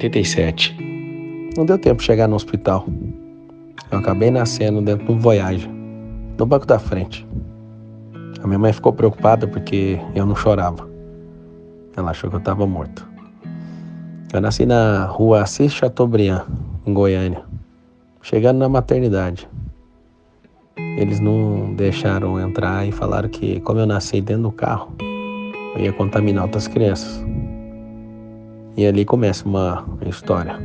87. Não deu tempo de chegar no hospital. Eu acabei nascendo dentro de um Voyage, no banco da frente. A minha mãe ficou preocupada porque eu não chorava. Ela achou que eu estava morto. Eu nasci na rua Assis Chateaubriand, em Goiânia, chegando na maternidade. Eles não deixaram eu entrar e falaram que, como eu nasci dentro do carro, eu ia contaminar outras crianças. E ali começa uma história.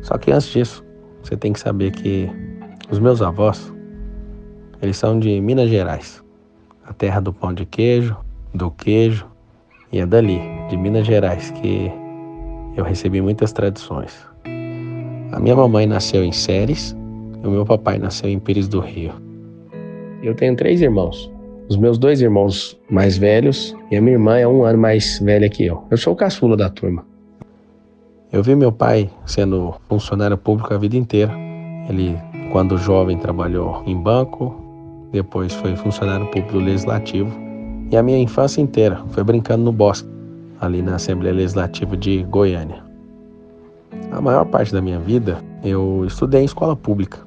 Só que antes disso, você tem que saber que os meus avós, eles são de Minas Gerais, a terra do pão de queijo, do queijo, e é dali, de Minas Gerais, que eu recebi muitas tradições. A minha mamãe nasceu em Ceres e o meu papai nasceu em Pires do Rio. Eu tenho 3 irmãos. Os meus 2 irmãos mais velhos e a minha irmã é 1 ano mais velha que eu. Eu sou o caçula da turma. Eu vi meu pai sendo funcionário público a vida inteira. Ele, quando jovem, trabalhou em banco, depois foi funcionário público do Legislativo. E a minha infância inteira foi brincando no bosque, ali na Assembleia Legislativa de Goiânia. A maior parte da minha vida eu estudei em escola pública.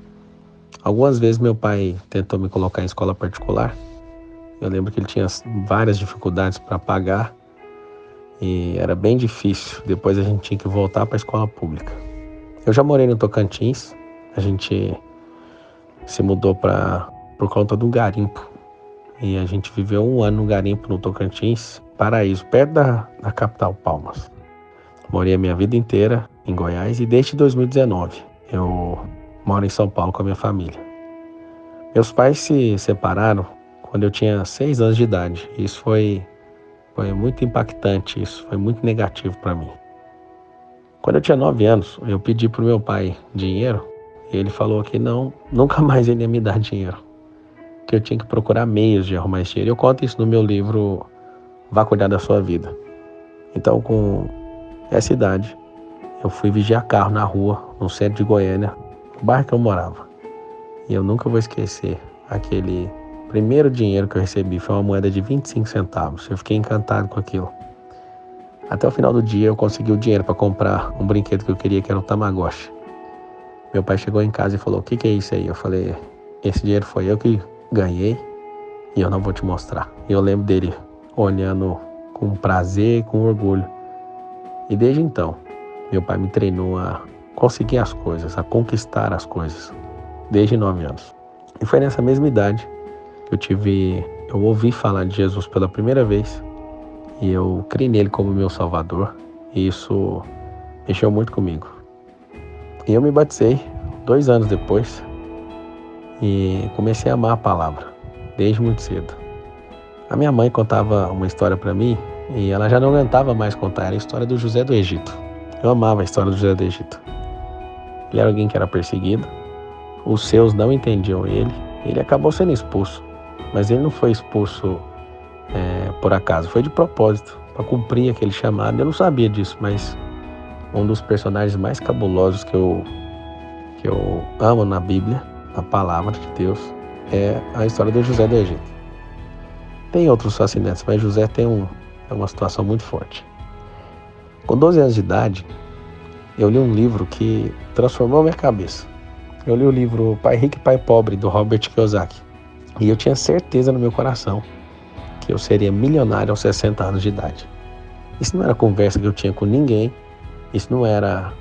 Algumas vezes meu pai tentou me colocar em escola particular. Eu lembro que ele tinha várias dificuldades para pagar e era bem difícil. Depois a gente tinha que voltar para a escola pública. Eu já morei no Tocantins. A gente se mudou por conta do garimpo. E a gente viveu 1 ano no garimpo no Tocantins, Paraíso, perto da capital, Palmas. Morei a minha vida inteira em Goiás e desde 2019 eu moro em São Paulo com a minha família. Meus pais se separaram quando eu tinha 6 anos de idade. Isso foi muito impactante, isso foi muito negativo para mim. Quando eu tinha 9 anos, eu pedi pro meu pai dinheiro e ele falou que nunca mais ele ia me dar dinheiro, que eu tinha que procurar meios de arrumar esse dinheiro. Eu conto isso no meu livro Vá Cuidar da Sua Vida. Então, com essa idade, eu fui vigiar carro na rua, no centro de Goiânia, no bairro que eu morava. E eu nunca vou esquecer aquele primeiro dinheiro que eu recebi. Foi uma moeda de 25 centavos. Eu fiquei encantado com aquilo. Até o final do dia eu consegui o dinheiro para comprar um brinquedo que eu queria, que era um Tamagotchi. Meu pai chegou em casa e falou: "O que é isso aí?" Eu falei: "Esse dinheiro foi eu que ganhei e eu não vou te mostrar." E eu lembro dele olhando com prazer e com orgulho. E desde então, meu pai me treinou a conseguir as coisas, a conquistar as coisas, desde 9 anos. E foi nessa mesma idade que eu ouvi falar de Jesus pela primeira vez e eu criei nele como meu salvador, e isso mexeu muito comigo. E eu me batizei 2 anos depois e comecei a amar a palavra, desde muito cedo. A minha mãe contava uma história para mim e ela já não aguentava mais contar, era a história do José do Egito. Eu amava a história do José do Egito. Ele era alguém que era perseguido, os seus não entendiam ele acabou sendo expulso. Mas ele não foi expulso por acaso, foi de propósito, para cumprir aquele chamado. Eu não sabia disso, mas um dos personagens mais cabulosos que eu amo na Bíblia, a palavra de Deus, é a história do José do Egito. Tem outros fascinantes, mas José tem uma situação muito forte. Com 12 anos de idade, eu li um livro que transformou minha cabeça. Eu li o livro Pai Rico e Pai Pobre, do Robert Kiyosaki. E eu tinha certeza no meu coração que eu seria milionário aos 60 anos de idade. Isso não era conversa que eu tinha com ninguém. Isso não era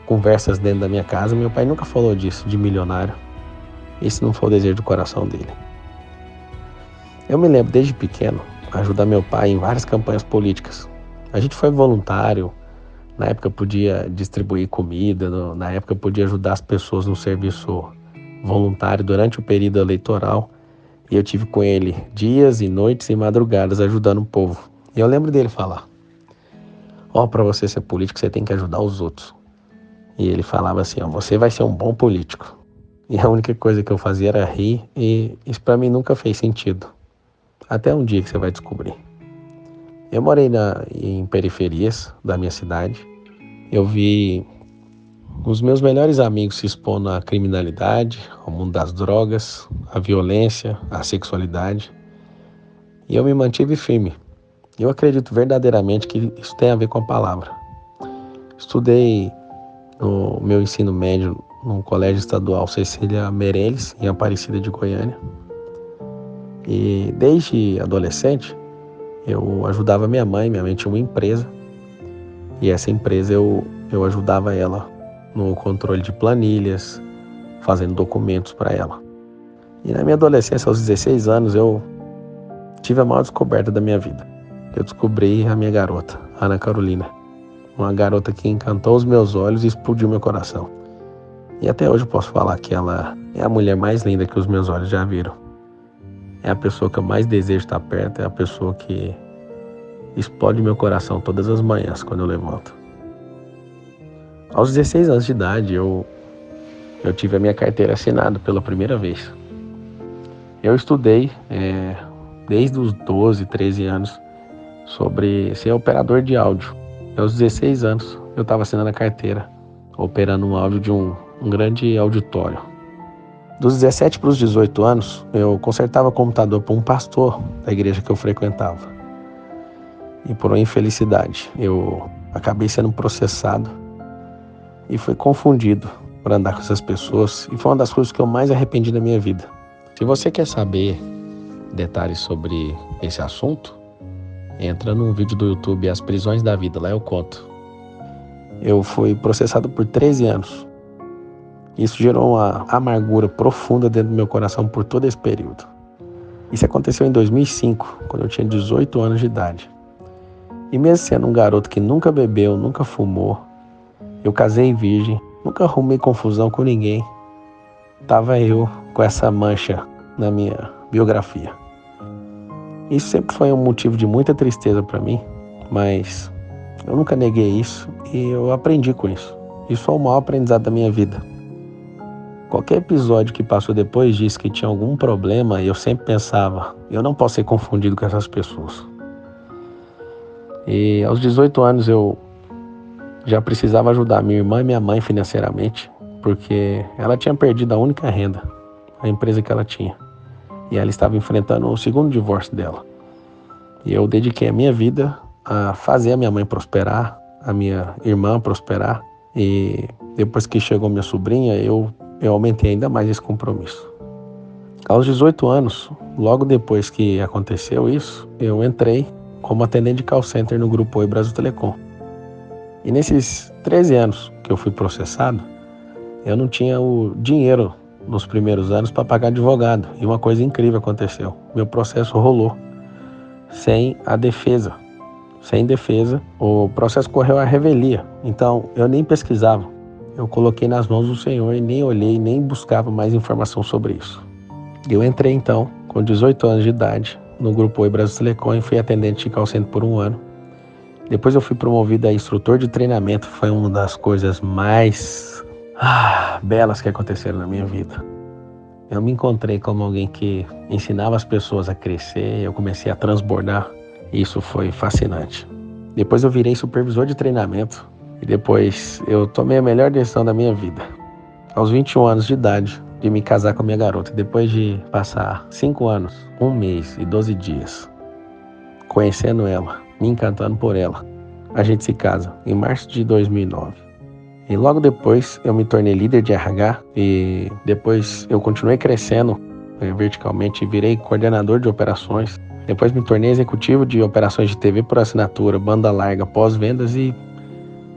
conversas dentro da minha casa. Meu pai nunca falou disso, de milionário. Esse não foi o desejo do coração dele. Eu me lembro desde pequeno ajudar meu pai em várias campanhas políticas. A gente foi voluntário. Na época podia distribuir comida. Na época podia ajudar as pessoas no serviço voluntário durante o período eleitoral. E eu tive com ele dias e noites e madrugadas ajudando o povo. E eu lembro dele falar: para você ser político, você tem que ajudar os outros. E ele falava assim: você vai ser um bom político. E a única coisa que eu fazia era rir, e isso para mim nunca fez sentido. Até um dia que você vai descobrir. Eu morei em periferias da minha cidade. Eu vi os meus melhores amigos se expondo à criminalidade, ao mundo das drogas, à violência, à sexualidade. E eu me mantive firme. Eu acredito verdadeiramente que isso tem a ver com a palavra. Estudei no meu ensino médio no Colégio Estadual Cecília Meirelles, em Aparecida de Goiânia. E desde adolescente, eu ajudava minha mãe tinha uma empresa, e essa empresa eu ajudava ela no controle de planilhas, fazendo documentos para ela. E na minha adolescência, aos 16 anos, eu tive a maior descoberta da minha vida. Eu descobri a minha garota, Ana Carolina. Uma garota que encantou os meus olhos e explodiu meu coração. E até hoje eu posso falar que ela é a mulher mais linda que os meus olhos já viram. É a pessoa que eu mais desejo estar perto, é a pessoa que explode meu coração todas as manhãs quando eu levanto. Aos 16 anos de idade, eu tive a minha carteira assinada pela primeira vez. Eu estudei desde os 12, 13 anos sobre ser operador de áudio. E aos 16 anos, eu estava assinando a carteira, operando um áudio de um grande auditório. Dos 17 para os 18 anos, eu consertava computador para um pastor da igreja que eu frequentava. E por uma infelicidade, eu acabei sendo processado e fui confundido por andar com essas pessoas. E foi uma das coisas que eu mais arrependi na minha vida. Se você quer saber detalhes sobre esse assunto, entra num vídeo do YouTube, As Prisões da Vida, lá eu conto. Eu fui processado por 13 anos. Isso gerou uma amargura profunda dentro do meu coração por todo esse período. Isso aconteceu em 2005, quando eu tinha 18 anos de idade. E mesmo sendo um garoto que nunca bebeu, nunca fumou, eu casei virgem, nunca arrumei confusão com ninguém, tava eu com essa mancha na minha biografia. Isso sempre foi um motivo de muita tristeza para mim, mas eu nunca neguei isso e eu aprendi com isso. Isso foi o maior aprendizado da minha vida. Qualquer episódio que passou depois disso que tinha algum problema, eu sempre pensava, eu não posso ser confundido com essas pessoas. E aos 18 anos eu já precisava ajudar minha irmã e minha mãe financeiramente, porque ela tinha perdido a única renda, a empresa que ela tinha. E ela estava enfrentando o segundo divórcio dela. E eu dediquei a minha vida a fazer a minha mãe prosperar, a minha irmã prosperar. E depois que chegou minha sobrinha, eu aumentei ainda mais esse compromisso. Aos 18 anos, logo depois que aconteceu isso, eu entrei como atendente de call center no Grupo Oi Brasil Telecom. E nesses 13 anos que eu fui processado, eu não tinha o dinheiro nos primeiros anos para pagar advogado. E uma coisa incrível aconteceu. Meu processo rolou sem a defesa. Sem defesa, o processo correu à revelia. Então, eu nem pesquisava. Eu coloquei nas mãos do Senhor e nem olhei, nem buscava mais informação sobre isso. Eu entrei então, com 18 anos de idade, no Grupo Oi Brasil Telecom e fui atendente de call center por um ano. Depois eu fui promovido a instrutor de treinamento. Foi uma das coisas mais belas que aconteceram na minha vida. Eu me encontrei como alguém que ensinava as pessoas a crescer, eu comecei a transbordar. Isso foi fascinante. Depois eu virei supervisor de treinamento e depois eu tomei a melhor decisão da minha vida. Aos 21 anos de idade, de me casar com a minha garota. Depois de passar 5 anos, 1 mês e 12 dias conhecendo ela, me encantando por ela, a gente se casa em março de 2009. E logo depois eu me tornei líder de RH e depois eu continuei crescendo verticalmente e virei coordenador de operações. Depois me tornei executivo de operações de TV por assinatura, banda larga, pós-vendas e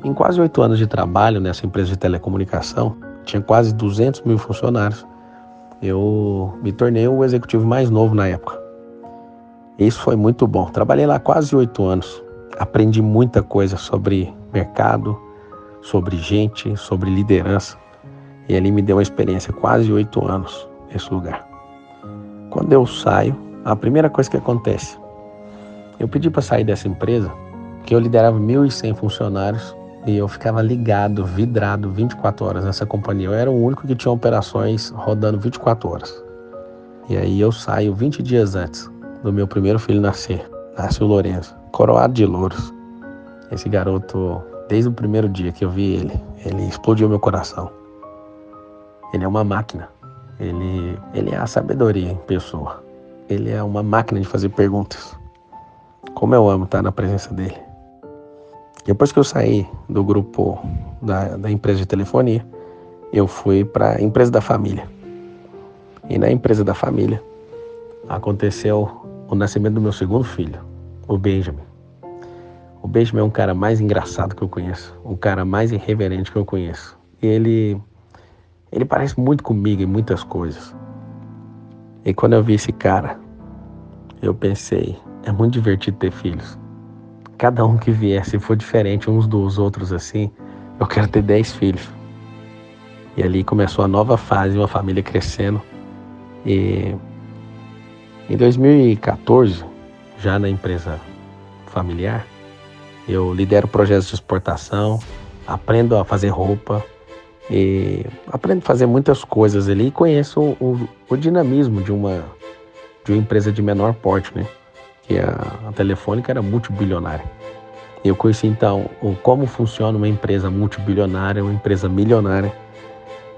em quase 8 anos de trabalho nessa empresa de telecomunicação, tinha quase 200 mil funcionários, eu me tornei o executivo mais novo na época. Isso foi muito bom. Trabalhei lá quase 8 anos. Aprendi muita coisa sobre mercado, sobre gente, sobre liderança. E ali me deu uma experiência quase 8 anos nesse lugar. Quando eu saio, a primeira coisa que acontece, eu pedi para sair dessa empresa, que eu liderava 1.100 funcionários e eu ficava ligado, vidrado 24 horas nessa companhia. Eu era o único que tinha operações rodando 24 horas. E aí eu saio 20 dias antes do meu primeiro filho nascer. Nasce o Lourenço, coroado de louros. Esse garoto, desde o primeiro dia que eu vi ele explodiu meu coração. Ele é uma máquina. Ele é a sabedoria em pessoa. Ele é uma máquina de fazer perguntas. Como eu amo estar na presença dele. Depois que eu saí do grupo da empresa de telefonia, eu fui para a empresa da família. E na empresa da família aconteceu o nascimento do meu segundo filho, o Benjamin. O Benjamin é um cara mais engraçado que eu conheço, um cara mais irreverente que eu conheço. E ele parece muito comigo em muitas coisas. E quando eu vi esse cara, eu pensei, é muito divertido ter filhos. Cada um que vier, se for diferente uns dos outros assim, eu quero ter 10 filhos. E ali começou a nova fase, uma família crescendo. E em 2014, já na empresa familiar, eu lidero projetos de exportação, aprendo a fazer roupa e aprendo a fazer muitas coisas ali e conheço o dinamismo de uma empresa de menor porte, né? Que a Telefônica era multibilionária. Eu conheci então como funciona uma empresa multibilionária, uma empresa milionária.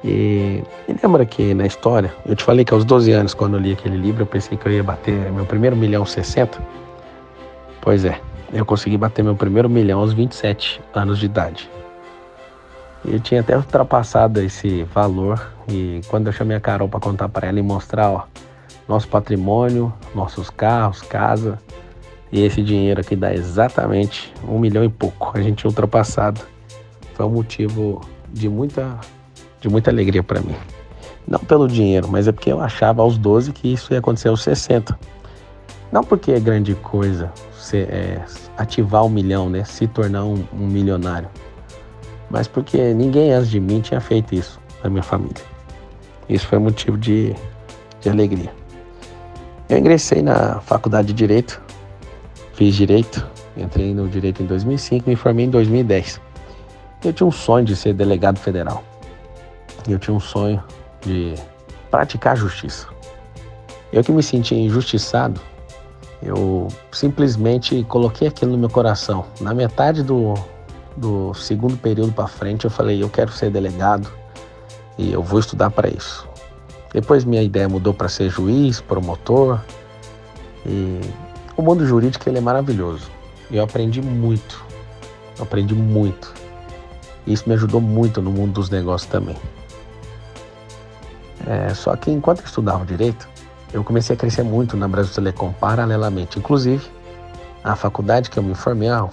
E lembra que na história, eu te falei que aos 12 anos, quando eu li aquele livro, eu pensei que eu ia bater meu primeiro 1.000.060. Pois é, eu consegui bater meu primeiro 1.000.000 aos 27 anos de idade. Eu tinha até ultrapassado esse valor e quando eu chamei a Carol para contar para ela e mostrar, ó, nosso patrimônio, nossos carros, casa, e esse dinheiro aqui dá exatamente 1.000.000 e pouco. A gente tinha ultrapassado. Foi um motivo de muita alegria para mim. Não pelo dinheiro, mas é porque eu achava aos 12 que isso ia acontecer aos 60. Não porque é grande coisa ativar 1.000.000, né? Se tornar um milionário. Mas porque ninguém antes de mim tinha feito isso na minha família. Isso foi motivo de alegria. Eu ingressei na faculdade de Direito, fiz Direito, entrei no Direito em 2005 e me formei em 2010. Eu tinha um sonho de ser delegado federal. Eu tinha um sonho de praticar justiça. Eu que me sentia injustiçado, eu simplesmente coloquei aquilo no meu coração. Na metade do segundo período para frente, eu falei, eu quero ser delegado e eu vou estudar para isso. Depois minha ideia mudou para ser juiz, promotor. E o mundo jurídico ele é maravilhoso. Eu aprendi muito. Isso me ajudou muito no mundo dos negócios também. Só que enquanto eu estudava direito, eu comecei a crescer muito na Brasil Telecom paralelamente. Inclusive, a faculdade que eu me formei, a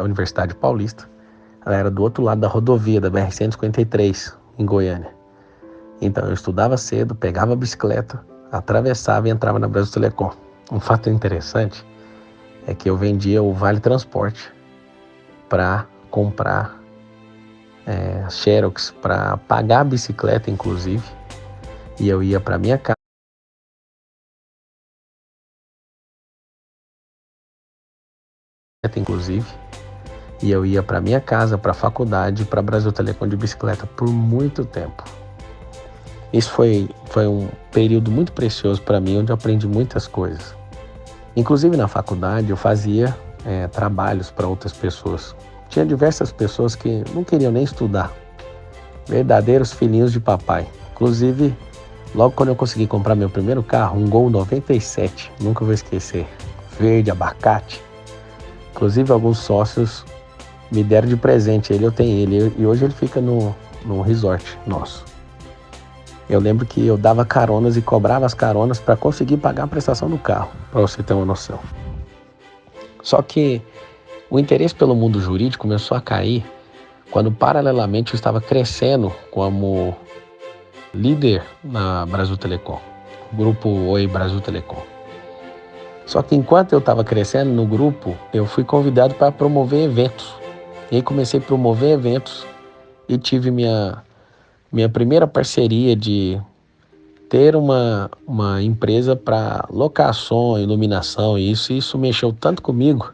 Universidade Paulista, ela era do outro lado da rodovia, da BR-153, em Goiânia. Então eu estudava cedo, pegava a bicicleta, atravessava e entrava na Brasil Telecom. Um fato interessante é que eu vendia o Vale Transporte para comprar Xerox, para pagar a bicicleta, inclusive. E eu ia para minha casa, para a faculdade, para Brasil Telecom de bicicleta por muito tempo. Isso foi um período muito precioso para mim, onde eu aprendi muitas coisas. Inclusive na faculdade eu fazia trabalhos para outras pessoas. Tinha diversas pessoas que não queriam nem estudar, verdadeiros filhinhos de papai. Inclusive, logo quando eu consegui comprar meu primeiro carro, um Gol 97, nunca vou esquecer, verde, abacate. Inclusive alguns sócios me deram de presente ele, eu tenho ele, e hoje ele fica no resort nosso. Eu lembro que eu dava caronas e cobrava as caronas para conseguir pagar a prestação do carro, para você ter uma noção. Só que o interesse pelo mundo jurídico começou a cair quando paralelamente eu estava crescendo como líder na Brasil Telecom, grupo Oi Brasil Telecom. Só que enquanto eu estava crescendo no grupo, eu fui convidado para promover eventos. E aí comecei a promover eventos e tive minha primeira parceria de ter uma empresa para locação, iluminação, e isso mexeu tanto comigo.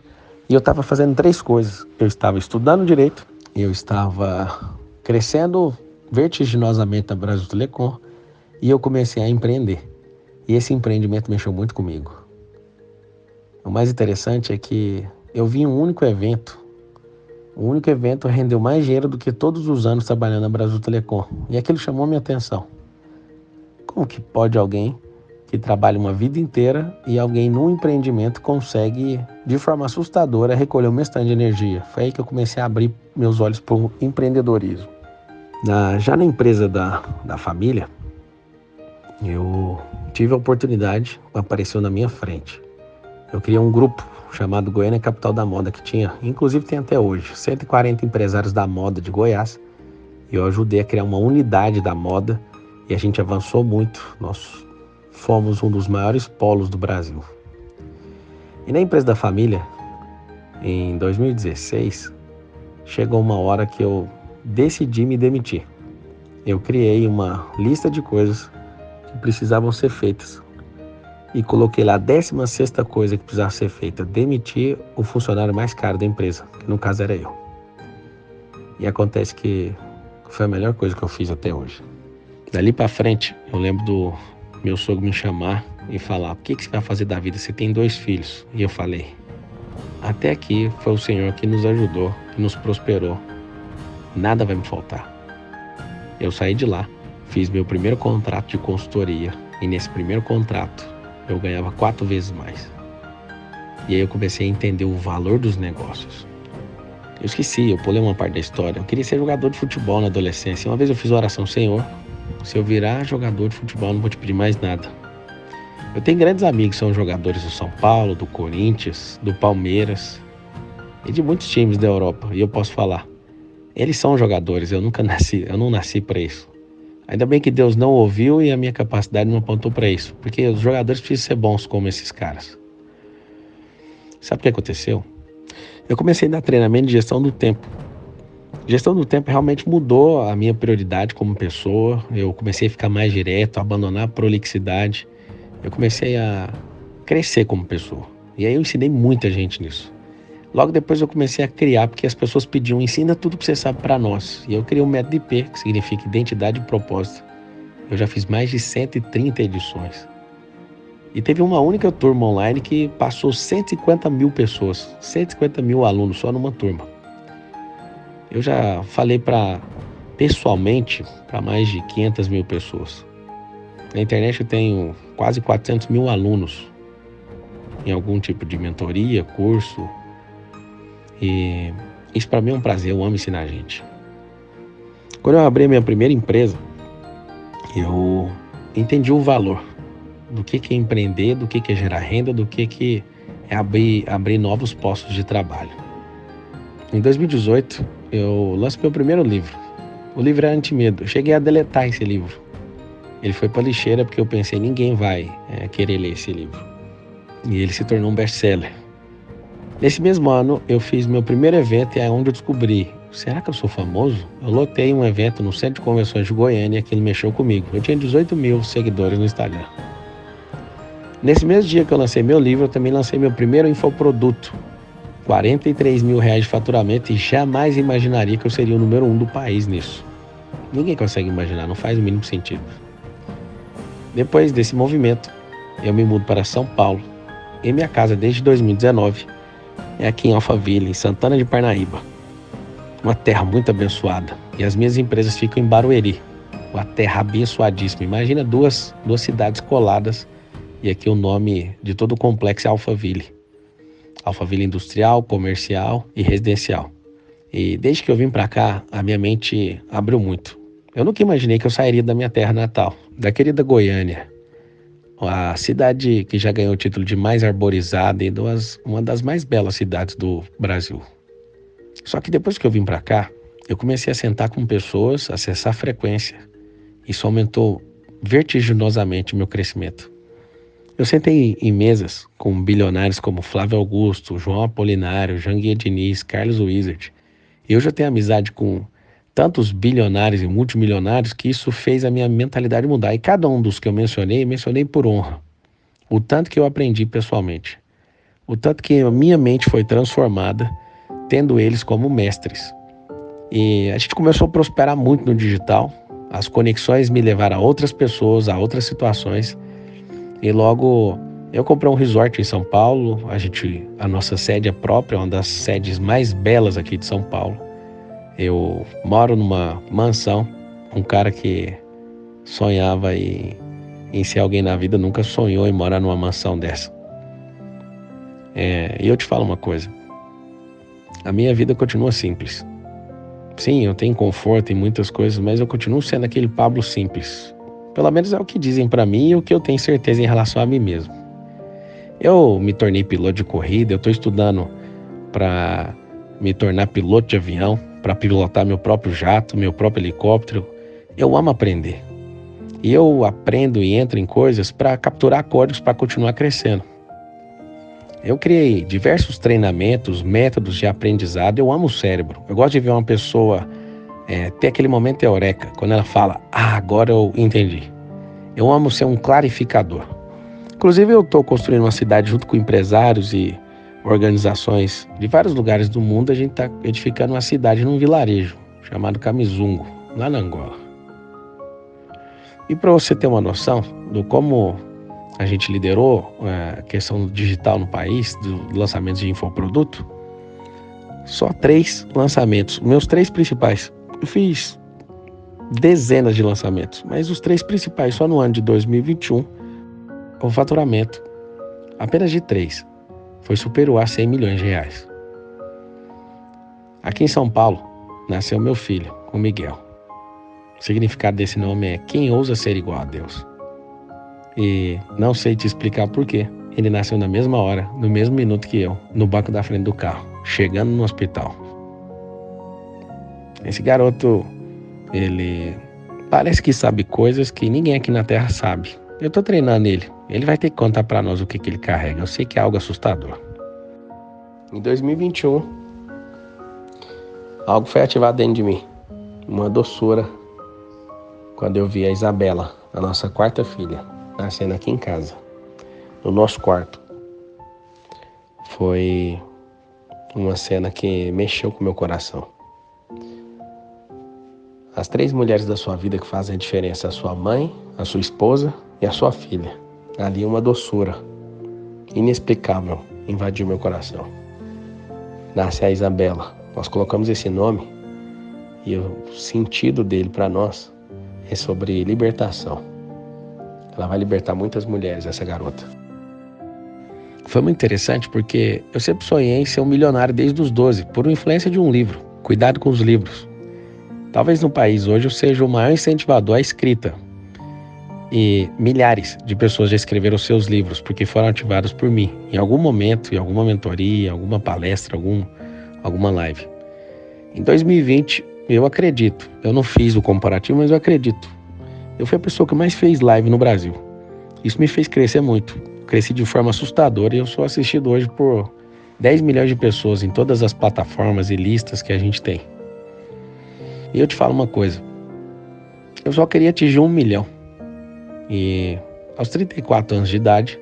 E eu estava fazendo 3 coisas. Eu estava estudando direito, eu estava crescendo vertiginosamente na Brasil Telecom e eu comecei a empreender. E esse empreendimento mexeu muito comigo. O mais interessante é que eu vi um único evento rendeu mais dinheiro do que todos os anos trabalhando na Brasil Telecom. E aquilo chamou minha atenção. Como que pode alguém que trabalha uma vida inteira e alguém num empreendimento consegue, de forma assustadora, recolher o restante de energia. Foi aí que eu comecei a abrir meus olhos para o empreendedorismo. Já na empresa da família, eu tive a oportunidade, apareceu na minha frente. Eu criei um grupo chamado Goiânia Capital da Moda, que tinha, inclusive tem até hoje, 140 empresários da moda de Goiás. E eu ajudei a criar uma unidade da moda e a gente avançou muito. Nós fomos um dos maiores polos do Brasil. E na empresa da família, em 2016, chegou uma hora que eu decidi me demitir. Eu criei uma lista de coisas que precisavam ser feitas e coloquei lá a 16ª coisa que precisava ser feita: demitir o funcionário mais caro da empresa, que no caso era eu. E acontece que foi a melhor coisa que eu fiz até hoje. Dali pra frente, eu lembro do meu sogro me chamar e falar: o que você vai fazer da vida? Você tem 2 filhos. E eu falei: até aqui foi o Senhor que nos ajudou, que nos prosperou. Nada vai me faltar. Eu saí de lá, fiz meu primeiro contrato de consultoria e nesse primeiro contrato eu ganhava 4 vezes mais. E aí eu comecei a entender o valor dos negócios. Eu pulei uma parte da história. Eu queria ser jogador de futebol na adolescência. Uma vez eu fiz uma oração: Senhor, se eu virar jogador de futebol, eu não vou te pedir mais nada. Eu tenho grandes amigos que são jogadores do São Paulo, do Corinthians, do Palmeiras e de muitos times da Europa. E eu posso falar: eles são jogadores, eu não nasci para isso. Ainda bem que Deus não ouviu e a minha capacidade não apontou para isso, porque os jogadores precisam ser bons como esses caras. Sabe o que aconteceu? Eu comecei a dar treinamento de gestão do tempo. Gestão do tempo realmente mudou a minha prioridade como pessoa. Eu comecei a ficar mais direto, a abandonar a prolixidade. Eu comecei a crescer como pessoa. E aí eu ensinei muita gente nisso. Logo depois eu comecei a criar, porque as pessoas pediam: ensina tudo que você sabe para nós. E eu criei o método IP, que significa Identidade e Propósito. Eu já fiz mais de 130 edições. E teve uma única turma online que passou 150 mil pessoas, 150 mil alunos só numa turma. Eu já falei pessoalmente para mais de 500 mil pessoas. Na internet eu tenho quase 400 mil alunos em algum tipo de mentoria, curso. E isso para mim é um prazer, eu amo ensinar a gente. Quando eu abri a minha primeira empresa, eu entendi o valor do que é empreender, do que é gerar renda, do que é abrir novos postos de trabalho. Em 2018, eu lancei meu primeiro livro. O livro é Antimedo. Eu cheguei a deletar esse livro. Ele foi para lixeira porque eu pensei: ninguém vai querer ler esse livro. E ele se tornou um best-seller. Nesse mesmo ano, eu fiz meu primeiro evento e é onde eu descobri: será que eu sou famoso? Eu lotei um evento no Centro de Convenções de Goiânia que ele mexeu comigo. Eu tinha 18 mil seguidores no Instagram. Nesse mesmo dia que eu lancei meu livro, eu também lancei meu primeiro infoproduto. 43 mil reais de faturamento, e jamais imaginaria que eu seria o número 1 do país nisso. Ninguém consegue imaginar, não faz o mínimo sentido. Depois desse movimento, eu me mudo para São Paulo. E minha casa desde 2019 é aqui em Alphaville, em Santana de Parnaíba. Uma terra muito abençoada. E as minhas empresas ficam em Barueri, uma terra abençoadíssima. Imagina duas cidades coladas. E aqui o nome de todo o complexo é Alphaville. Alphaville industrial, comercial e residencial. E desde que eu vim para cá, a minha mente abriu muito. Eu nunca imaginei que eu sairia da minha terra natal, da querida Goiânia, a cidade que já ganhou o título de mais arborizada e uma das mais belas cidades do Brasil. Só que depois que eu vim para cá, eu comecei a sentar com pessoas, acessar a frequência. Isso aumentou vertiginosamente o meu crescimento. Eu sentei em mesas com bilionários como Flávio Augusto, João Apolinário, Janguier Diniz, Carlos Wizard. E hoje eu tenho amizade com tantos bilionários e multimilionários que isso fez a minha mentalidade mudar. E cada um dos que eu mencionei por honra. O tanto que eu aprendi pessoalmente. O tanto que a minha mente foi transformada tendo eles como mestres. E a gente começou a prosperar muito no digital. As conexões me levaram a outras pessoas, a outras situações. E logo eu comprei um resort em São Paulo. A nossa sede é própria, uma das sedes mais belas aqui de São Paulo. Eu moro numa mansão, um cara que sonhava em em ser alguém na vida nunca sonhou em morar numa mansão dessa. E eu te falo uma coisa. A minha vida continua simples. Sim, eu tenho conforto em muitas coisas, mas eu continuo sendo aquele Pablo simples. Pelo menos é o que dizem pra mim e o que eu tenho certeza em relação a mim mesmo. Eu me tornei piloto de corrida, eu tô estudando para me tornar piloto de avião, para pilotar meu próprio jato, meu próprio helicóptero. Eu amo aprender. E eu aprendo e entro em coisas para capturar códigos para continuar crescendo. Eu criei diversos treinamentos, métodos de aprendizado. Eu amo o cérebro. Eu gosto de ver uma pessoa ter aquele momento eureka, quando ela fala, agora eu entendi. Eu amo ser um clarificador. Inclusive eu estou construindo uma cidade junto com empresários e organizações de vários lugares do mundo. A gente está edificando uma cidade num vilarejo chamado Kamizungu, lá na Angola. E para você ter uma noção do como a gente liderou a questão digital no país, do lançamento de infoproduto, só 3 lançamentos, meus 3 principais. Eu fiz dezenas de lançamentos, mas os 3 principais só no ano de 2021, o faturamento apenas de 3 foi superior a 100 milhões de reais. Aqui em São Paulo nasceu meu filho, o Miguel. O significado desse nome é quem ousa ser igual a Deus. E não sei te explicar por quê. Ele nasceu na mesma hora, no mesmo minuto que eu, no banco da frente do carro, chegando no hospital. Esse garoto, ele parece que sabe coisas que ninguém aqui na Terra sabe. Eu tô treinando ele. Ele vai ter que contar pra nós o que ele carrega. Eu sei que é algo assustador. Em 2021, algo foi ativado dentro de mim. Uma doçura. Quando eu vi a Isabela, a nossa 4ª filha, nascendo aqui em casa, no nosso quarto. Foi uma cena que mexeu com o meu coração. As 3 mulheres da sua vida que fazem a diferença, a sua mãe, a sua esposa e a sua filha. Ali uma doçura inexplicável invadiu meu coração. Nasce a Isabela. Nós colocamos esse nome e o sentido dele para nós é sobre libertação. Ela vai libertar muitas mulheres, essa garota. Foi muito interessante porque eu sempre sonhei em ser um milionário desde os 12, por influência de um livro. Cuidado com os livros. Talvez no país hoje eu seja o maior incentivador à escrita. E milhares de pessoas já escreveram seus livros porque foram ativados por mim. Em algum momento, em alguma mentoria, alguma palestra, alguma live. Em 2020, eu acredito. Eu não fiz o comparativo, mas eu acredito. Eu fui a pessoa que mais fez live no Brasil. Isso me fez crescer muito. Cresci de forma assustadora e eu sou assistido hoje por 10 milhões de pessoas em todas as plataformas e listas que a gente tem. E eu te falo uma coisa. Eu só queria atingir 1 milhão. E aos 34 anos de idade,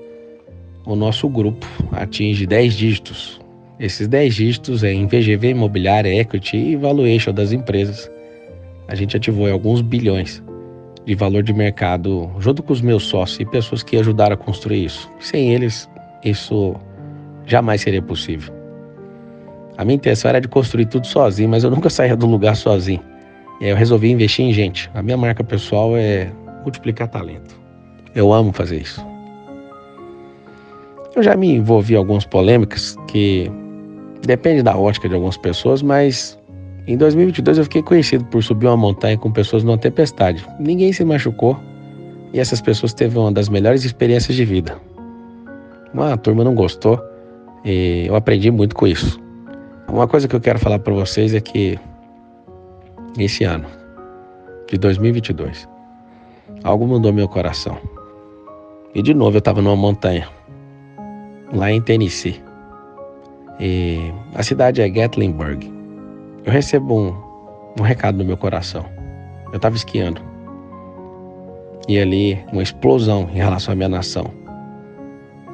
o nosso grupo atinge 10 dígitos. Esses 10 dígitos é em VGV, imobiliária, equity e valuation das empresas. A gente ativou alguns bilhões de valor de mercado junto com os meus sócios e pessoas que ajudaram a construir isso. Sem eles, isso jamais seria possível. A minha intenção era de construir tudo sozinho, mas eu nunca saía do lugar sozinho. E aí eu resolvi investir em gente. A minha marca pessoal é multiplicar talento. Eu amo fazer isso. Eu já me envolvi em algumas polêmicas que depende da ótica de algumas pessoas, mas em 2022 eu fiquei conhecido por subir uma montanha com pessoas numa tempestade. Ninguém se machucou e essas pessoas teve uma das melhores experiências de vida. Uma turma não gostou e eu aprendi muito com isso. Uma coisa que eu quero falar para vocês é que esse ano de 2022 algo mudou meu coração. E de novo eu estava numa montanha, lá em Tennessee. E a cidade é Gatlinburg. Eu recebo um recado no meu coração. Eu estava esquiando. E ali uma explosão em relação à minha nação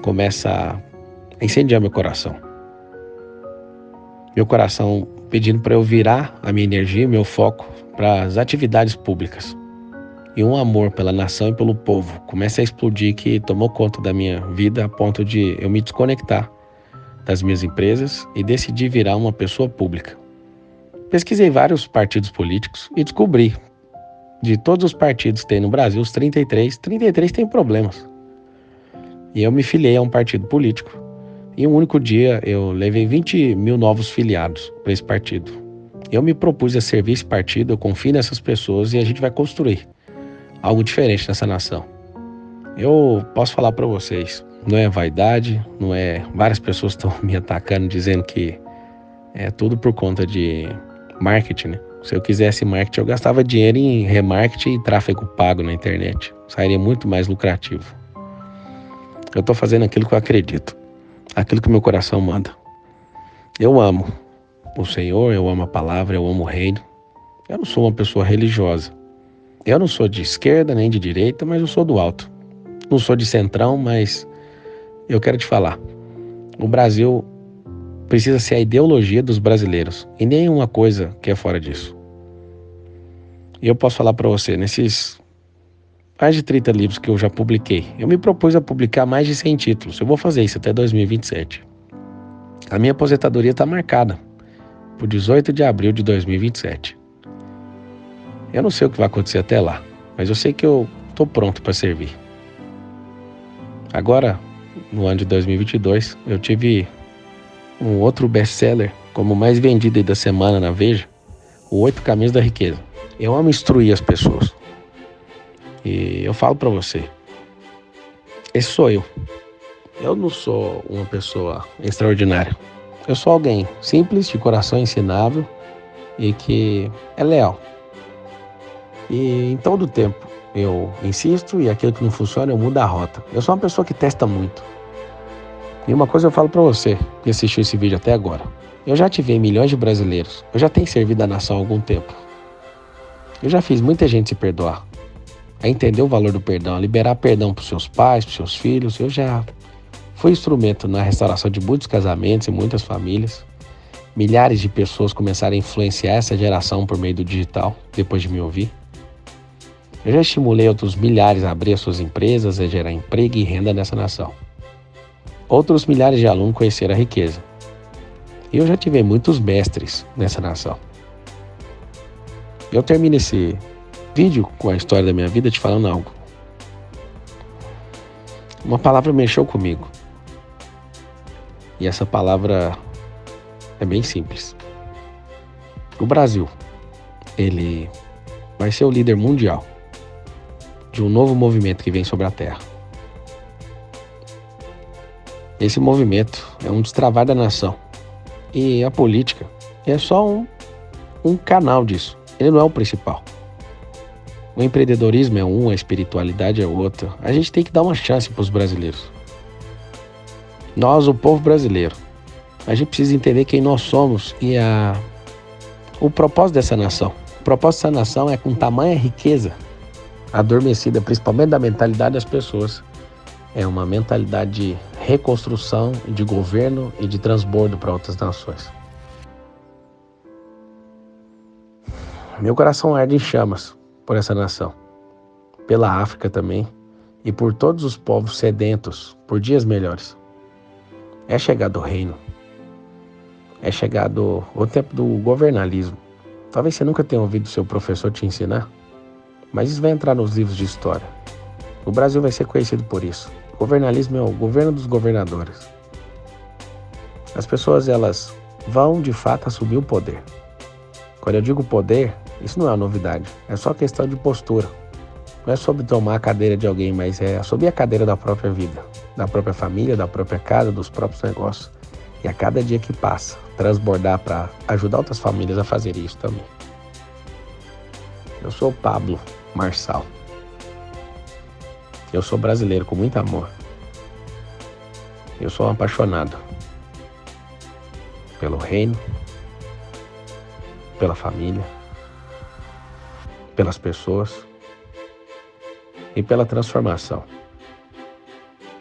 começa a incendiar meu coração. Meu coração pedindo para eu virar a minha energia, meu foco para as atividades públicas. E um amor pela nação e pelo povo começa a explodir que tomou conta da minha vida a ponto de eu me desconectar das minhas empresas e decidi virar uma pessoa pública. Pesquisei vários partidos políticos e descobri De todos os partidos que tem no Brasil, os 33 têm problemas. E eu me filiei a um partido político. E um único dia eu levei 20 mil novos filiados para esse partido. Eu me propus a servir esse partido, eu confio nessas pessoas e a gente vai construir algo diferente nessa nação. Eu posso falar para vocês, não é vaidade, não é... Várias pessoas estão me atacando dizendo que é tudo por conta de marketing, né? Se eu quisesse marketing, eu gastava dinheiro em remarketing e tráfego pago na internet. Sairia muito mais lucrativo. Eu estou fazendo aquilo que eu acredito, aquilo que meu coração manda. Eu amo o Senhor, eu amo a palavra, eu amo o reino. Eu não sou uma pessoa religiosa. Eu não sou de esquerda nem de direita, mas eu sou do alto. Não sou de centrão, mas eu quero te falar. O Brasil precisa ser a ideologia dos brasileiros e nenhuma coisa que é fora disso. E eu posso falar para você, nesses mais de 30 livros que eu já publiquei, eu me propus a publicar mais de 100 títulos. Eu vou fazer isso até 2027. A minha aposentadoria está marcada por 18 de abril de 2027. Eu não sei o que vai acontecer até lá, mas eu sei que eu estou pronto para servir. Agora, no ano de 2022, eu tive um outro best-seller como o mais vendido aí da semana na Veja, o 8 Caminhos da Riqueza. Eu amo instruir as pessoas. E eu falo para você, esse sou eu. Eu não sou uma pessoa extraordinária. Eu sou alguém simples, de coração ensinável e que é leal. E em todo tempo eu insisto e aquilo que não funciona eu mudo a rota. Eu sou uma pessoa que testa muito. E uma coisa eu falo pra você que assistiu esse vídeo até agora. Eu já tive milhões de brasileiros. Eu já tenho servido a nação há algum tempo. Eu já fiz muita gente se perdoar. A entender o valor do perdão, a liberar perdão pros seus pais, pros seus filhos. Eu já fui instrumento na restauração de muitos casamentos e muitas famílias. Milhares de pessoas começaram a influenciar essa geração por meio do digital, depois de me ouvir. Eu já estimulei outros milhares a abrir as suas empresas, a gerar emprego e renda nessa nação. Outros milhares de alunos conheceram a riqueza. E eu já tive muitos mestres nessa nação. Eu termino esse vídeo com a história da minha vida te falando algo. Uma palavra mexeu comigo. E essa palavra é bem simples. O Brasil, ele vai ser o líder mundial de um novo movimento que vem sobre a Terra. Esse movimento é um destravar da nação. E a política é só um canal disso. Ele não é o principal. O empreendedorismo é um, a espiritualidade é outra. A gente tem que dar uma chance para os brasileiros. Nós, o povo brasileiro, a gente precisa entender quem nós somos e o propósito dessa nação. O propósito dessa nação é com tamanha riqueza adormecida, principalmente da mentalidade das pessoas. É uma mentalidade de reconstrução, de governo e de transbordo para outras nações. Meu coração arde em chamas por essa nação, pela África também e por todos os povos sedentos por dias melhores. É chegado o reino, é chegado o tempo do governalismo. Talvez você nunca tenha ouvido seu professor te ensinar, mas isso vai entrar nos livros de história. O Brasil vai ser conhecido por isso. O governalismo é o governo dos governadores. As pessoas, elas vão de fato assumir o poder. Quando eu digo poder, isso não é uma novidade, é só questão de postura. Não é sobre tomar a cadeira de alguém, mas é sobre a cadeira da própria vida, da própria família, da própria casa, dos próprios negócios. E a cada dia que passa, transbordar para ajudar outras famílias a fazer isso também. Eu sou o Pablo Marçal. Eu sou brasileiro com muito amor. Eu sou um apaixonado pelo reino, pela família, pelas pessoas e pela transformação.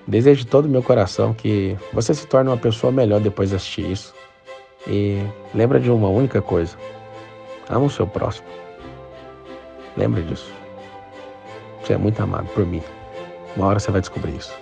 Desejo de todo o meu coração que você se torne uma pessoa melhor depois de assistir isso. E lembra de uma única coisa: ama o seu próximo. Lembra disso. Você é muito amado por mim. Uma hora você vai descobrir isso.